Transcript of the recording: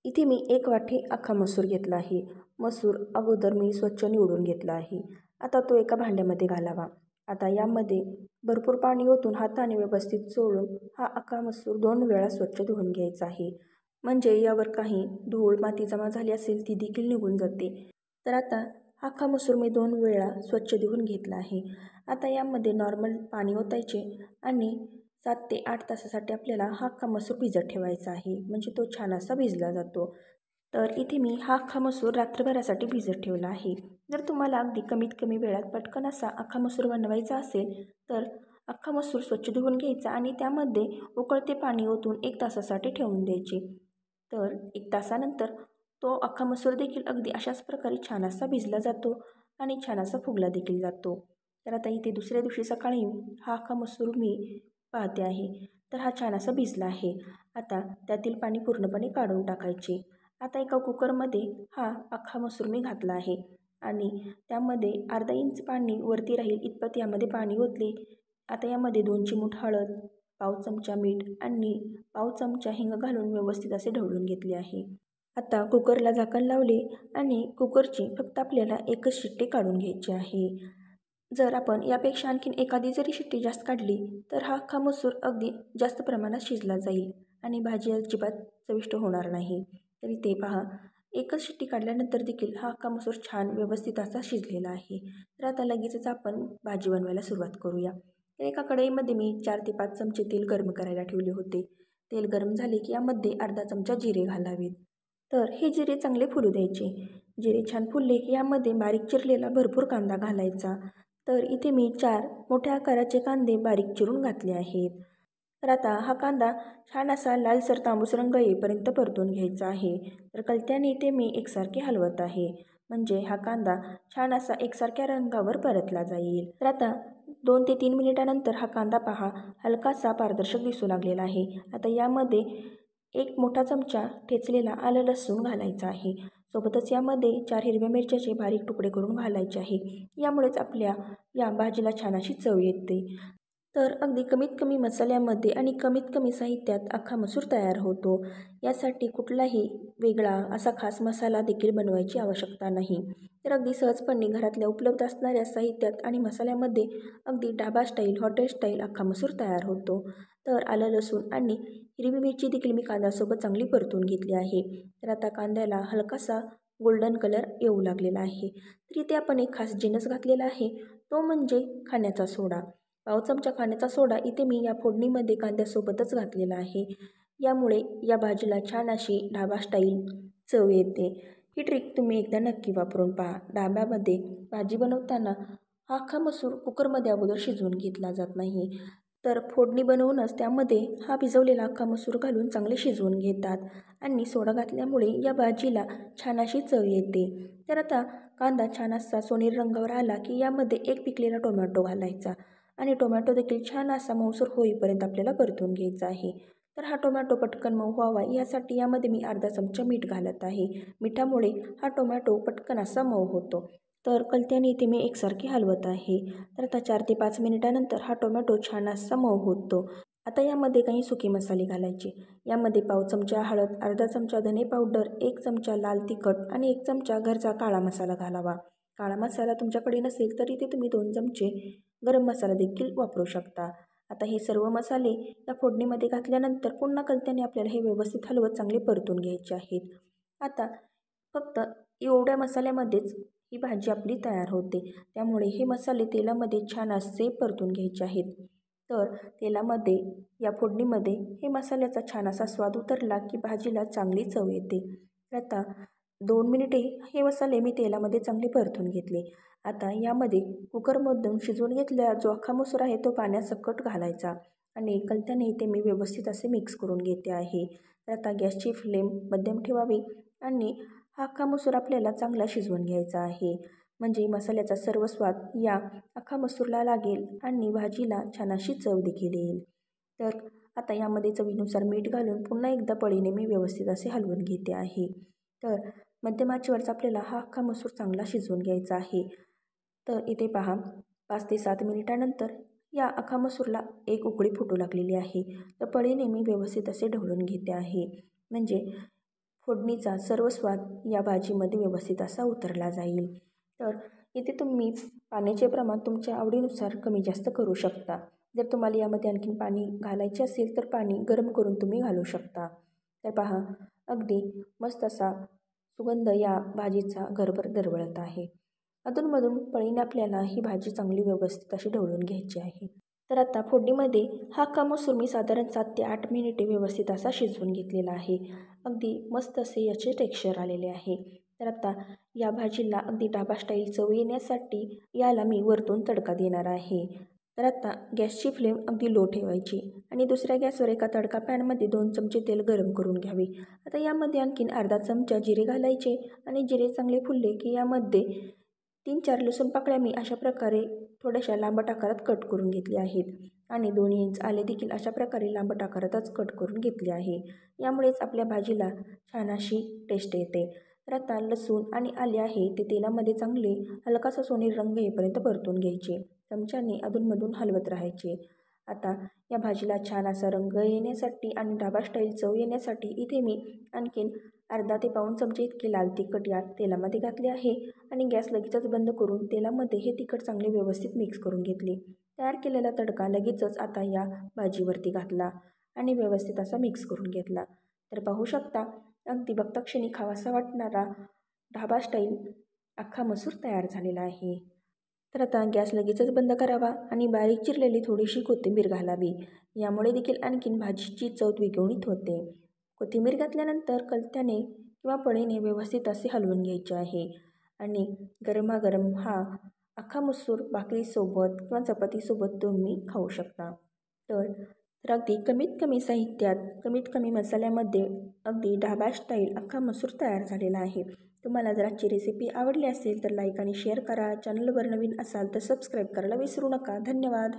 इथे मी 1 वाटी अख्खा मसूर घेतला आहे. मसूर अगोदर मी स्वच्छ निवडून घेतला आहे. आता तो एका भांड्यामध्ये घालावा. आता यामध्ये भरपूर पाणी ओतून हाताने व्यवस्थित चोळून हा अख्खा मसूर 2 वेळा स्वच्छ धुवून घ्यायचा आहे. म्हणजे यावर काही धूळ माती जमा झाली असेल ती देखील निघून जाते. तर आता हा अख्खा मसूर मी 2 वेळा स्वच्छ धुवून घेतला आहे. आता यामध्ये नॉर्मल पाणी ओतायचे आणि 7 ते 8 तासासाठी आपल्याला हा अख्खा मसूर भिजत ठेवायचा आहे. म्हणजे तो छान असा भिजला जातो. तर इथे मी हा अख्खा मसूर रात्रभरासाठी भिजत ठेवला आहे. जर तुम्हाला अगदी कमीत कमी वेळात पटकन असा अख्खा मसूर बनवायचा असेल तर अख्खा मसूर स्वच्छ धुवून घ्यायचा आणि त्यामध्ये उकळते पाणी ओतून 1 तासासाठी ठेवून द्यायचे. तर 1 तासानंतर तो अख्खा मसूर देखील अगदी अशाच प्रकारे छान असा भिजला जातो आणि छान असा फुगला देखील जातो. तर आता इथे दुसऱ्या दिवशी सकाळी हा अख्खा मसूर मी पाहते आहे. तर हा छान असा भिजला आहे. आता त्यातील पाणी पूर्णपणे काढून टाकायचे. आता एका कुकरमध्ये हा अख्खा मसूर मी घातला आहे आणि त्यामध्ये अर्धा इंच पाणी वरती राहील इतपत यामध्ये पाणी ओतले. आता यामध्ये 2 चिमूट हळद, पाव चमचा मीठ आणि पाव चमचा हिंग घालून व्यवस्थित असे ढवळून घेतले आहे. आता कुकरला झाकण लावले आणि कुकरची फक्त आपल्याला एकच शिट्टी काढून घ्यायची आहे. जर आपण यापेक्षा आणखीन एखादी जरी शिट्टी जास्त काढली तर हा अख्खा मसूर अगदी जास्त प्रमाणात शिजला जाईल आणि भाजी अजिबात चविष्ट होणार नाही. तरी ते पहा, एकच शिट्टी काढल्यानंतर देखील हा अख्खा मसूर छान व्यवस्थित असा शिजलेला आहे. तर आता लगेचच आपण भाजी बनवायला सुरुवात करूया. तर एका कढईमध्ये मी 4 ते 5 चमचे तेल गरम करायला ठेवले होते. तेल गरम झाले की यामध्ये अर्धा चमचा जिरे घालावेत. तर हे जिरे चांगले फुलू द्यायचे. जिरे छान फुलले की यामध्ये बारीक चिरलेला भरपूर कांदा घालायचा. तर इथे मी 4 मोठ्या आकाराचे कांदे बारीक चिरून घातले आहेत. तर आता हा कांदा छान असा लालसर तांबूस रंग येईपर्यंत परतून घ्यायचा आहे. तर कलत्याने ते मी एकसारखे हलवत आहे. म्हणजे हा कांदा छान असा एकसारख्या रंगावर परतला जाईल. तर आता 2 ते 3 मिनिटानंतर हा कांदा पहा हलकासा पारदर्शक दिसू लागलेला आहे. आता यामध्ये 1 मोठा चमचा ठेचलेला आलं लसूण घालायचा आहे. सोबतच यामध्ये 4 हिरव्या मिरच्याचे बारीक तुकडे करून घालायचे आहे. यामुळेच आपल्या या भाजीला छान अशी चव येते. तर अगदी कमीत कमी मसाल्यामध्ये आणि कमीत कमी साहित्यात अख्खा मसूर तयार होतो. यासाठी कुठलाही वेगळा असा खास मसाला देखील बनवायची आवश्यकता नाही. तर अगदी सहजपणे घरातल्या उपलब्ध असणाऱ्या साहित्यात आणि मसाल्यामध्ये अगदी ढाबा स्टाईल, हॉटेल स्टाईल अख्खा मसूर तयार होतो. तर आलं लसूण आणि हिरवी मिरची देखील मी कांद्यासोबत चांगली परतून घेतली आहे. तर आता कांद्याला हलकासा गोल्डन कलर येऊ लागलेला आहे. तर इथे आपण एक खास जिन्नस घातलेला आहे, तो म्हणजे खाण्याचा सोडा. पाव चमचा खाण्याचा सोडा इथे मी या फोडणीमध्ये कांद्यासोबतच घातलेला आहे. यामुळे या भाजीला छान अशी ढाबा स्टाईल चव येते. ही ट्रिक तुम्ही एकदा नक्की वापरून पहा. ढाब्यामध्ये भाजी बनवताना हा अख्खा मसूर कुकरमध्ये अगोदर शिजवून घेतला जात नाही. तर फोडणी बनवूनच त्यामध्ये हा भिजवलेला अख्खा मसूर घालून चांगले शिजवून घेतात आणि सोडा घातल्यामुळे या भाजीला छान अशी चव येते. तर आता कांदा छान असा सोनेरी रंगावर आला की यामध्ये 1 पिकलेला टोमॅटो घालायचा आणि टोमॅटो देखील छान असा मऊसूर होईपर्यंत आपल्याला परतून घ्यायचा आहे. तर हा टोमॅटो पटकन मऊ व्हावा यासाठी यामध्ये मी अर्धा चमचा मीठ घालत आहे. मिठामुळे हा टोमॅटो पटकन असा मऊ होतो. तर कलत्याने इथे मी एकसारखे हलवत आहे. तर आता 4 ते 5 मिनिटानंतर हा टोमॅटो छान असा मऊ होतो. आता यामध्ये काही सुके मसाले घालायचे. यामध्ये पाव चमचा हळद, अर्धा चमचा धने पावडर, 1 चमचा लाल तिखट आणि 1 चमचा घरचा काळा मसाला घालावा. काळा मसाला तुमच्याकडे नसेल तर इथे तुम्ही 2 चमचे गरम मसाला देखील वापरू शकता. आता हे सर्व मसाले या फोडणीमध्ये घातल्यानंतर पुन्हा कलत्याने आपल्याला हे व्यवस्थित हलवत चांगले परतून घ्यायचे आहेत. आता फक्त एवढ्या मसाल्यामध्येच ही भाजी आपली तयार होते. त्यामुळे हे मसाले तेलामध्ये छान असे परतून घ्यायचे आहेत. तर तेलामध्ये या फोडणीमध्ये हे मसाल्याचा छान असा स्वाद उतरला की भाजीला चांगली चव येते. तर आता 2 मिनिटे हे मसाले मी तेलामध्ये चांगले परतून घेतले. आता यामध्ये कुकरमधून शिजवून घेतलेला जो अख्खा मसूर आहे तो पाण्यासकट घालायचा आणि कलत्याने इथे मी व्यवस्थित असे मिक्स करून घेते आहे. तर आता गॅसची फ्लेम मध्यम ठेवावी आणि हा अख्खा मसूर आपल्याला चांगला शिजवून घ्यायचा आहे. म्हणजे मसाल्याचा सर्व स्वाद या अख्खा मसूरला लागेल आणि भाजीला छान अशी चव देखील येईल. तर आता यामध्ये चवीनुसार मीठ घालून पुन्हा एकदा पळीने मी व्यवस्थित असे हलवून घेते आहे. तर मध्यम आचेवरच आपल्याला हा अख्खा मसूर चांगला शिजवून घ्यायचा आहे. तर इथे पहा 5 ते 7 मिनिटानंतर या अख्खा मसूरला एक उकळी फुटू लागलेली आहे. तर पळीने मी व्यवस्थित असे ढवळून घेते आहे. म्हणजे फोडणीचा सर्व स्वाद या भाजीमध्ये व्यवस्थित असा उतरला जाईल. तर इथे तुम्ही पाण्याचे प्रमाण तुमच्या आवडीनुसार कमी जास्त करू शकता. जर तुम्हाला यामध्ये आणखीन पाणी घालायचे असेल तर पाणी गरम करून तुम्ही घालू शकता. तर पहा, अगदी मस्त असा सुगंध या भाजीचा घरभर दरवळत आहे. अधूनमधून पळीने आपल्याला ही भाजी चांगली व्यवस्थित अशी ढवळून घ्यायची आहे. तर आता फोडणीमध्ये हा अख्खा मसूर मी साधारण 7 ते 8 मिनिटे व्यवस्थित असा शिजवून घेतलेला आहे. अगदी मस्त असे याचे टेक्स्चर आलेले आहे. तर आता या भाजीला अगदी ढाबा स्टाईल चव येण्यासाठी याला मी वरतून तडका देणार आहे. तर आता गॅसची फ्लेम अगदी लो ठेवायची आणि दुसऱ्या गॅसवर एका तडका पॅनमध्ये 2 चमचे तेल गरम करून घ्यावे. आता यामध्ये आणखीन अर्धा चमचा जिरे घालायचे आणि जिरे चांगले फुलले की यामध्ये 3-4 लसूण पाकळ्या मी अशा प्रकारे थोड्याशा लांबट आकारात कट करून घेतले आहेत आणि 2 इंच आले देखील अशा प्रकारे लांबट आकारातच कट करून घेतले आहे. यामुळेच आपल्या भाजीला छान अशी टेस्ट येते. तर आता लसूण आणि आले आहे ते तेलामध्ये चांगले हलकासा सोनेरी रंग येईपर्यंत परतून घ्यायचे. चमच्याने अधूनमधून हलवत राहायचे. आता या भाजीला छान असा रंग येण्यासाठी आणि ढाबा स्टाईल चव येण्यासाठी इथे मी आणखीन अर्धा ते पाऊण चमचे इतके लाल तिखट या तेलामध्ये घातले आहे आणि गॅस लगेचच बंद करून तेलामध्ये हे तिखट चांगले व्यवस्थित मिक्स करून घेतले. तयार केलेला तडका लगेचच आता या भाजीवरती घातला आणि व्यवस्थित असा मिक्स करून घेतला. तर पाहू शकता, अगदी बघता क्षणी खावासा वाटणारा ढाबा स्टाईल अख्खा मसूर तयार झालेला आहे. तर आता गॅस लगेचच बंद करावा आणि बारीक चिरलेली थोडीशी कोथिंबीर घालावी. यामुळे देखील आणखीन भाजीची चव द्विगुणित होते. कोथिंबीर घातल्यानंतर कलत्याने किंवा पळीने व्यवस्थित असे हलवून घ्यायचे आहे आणि गरमागरम हा अख्खा मसूर भाकरीसोबत किंवा चपातीसोबत तुम्ही खाऊ शकता. तर अगदी कमीत कमी साहित्यात, कमीत कमी मसाल्यामध्ये अगदी ढाबा स्टाईल अख्खा मसूर तयार झालेला आहे. तुम्हाला जर आजची रेसिपी आवडली असेल तर लाईक आणि शेअर करा. चॅनलवर नवीन असाल तर सबस्क्राईब करायला विसरू नका. धन्यवाद.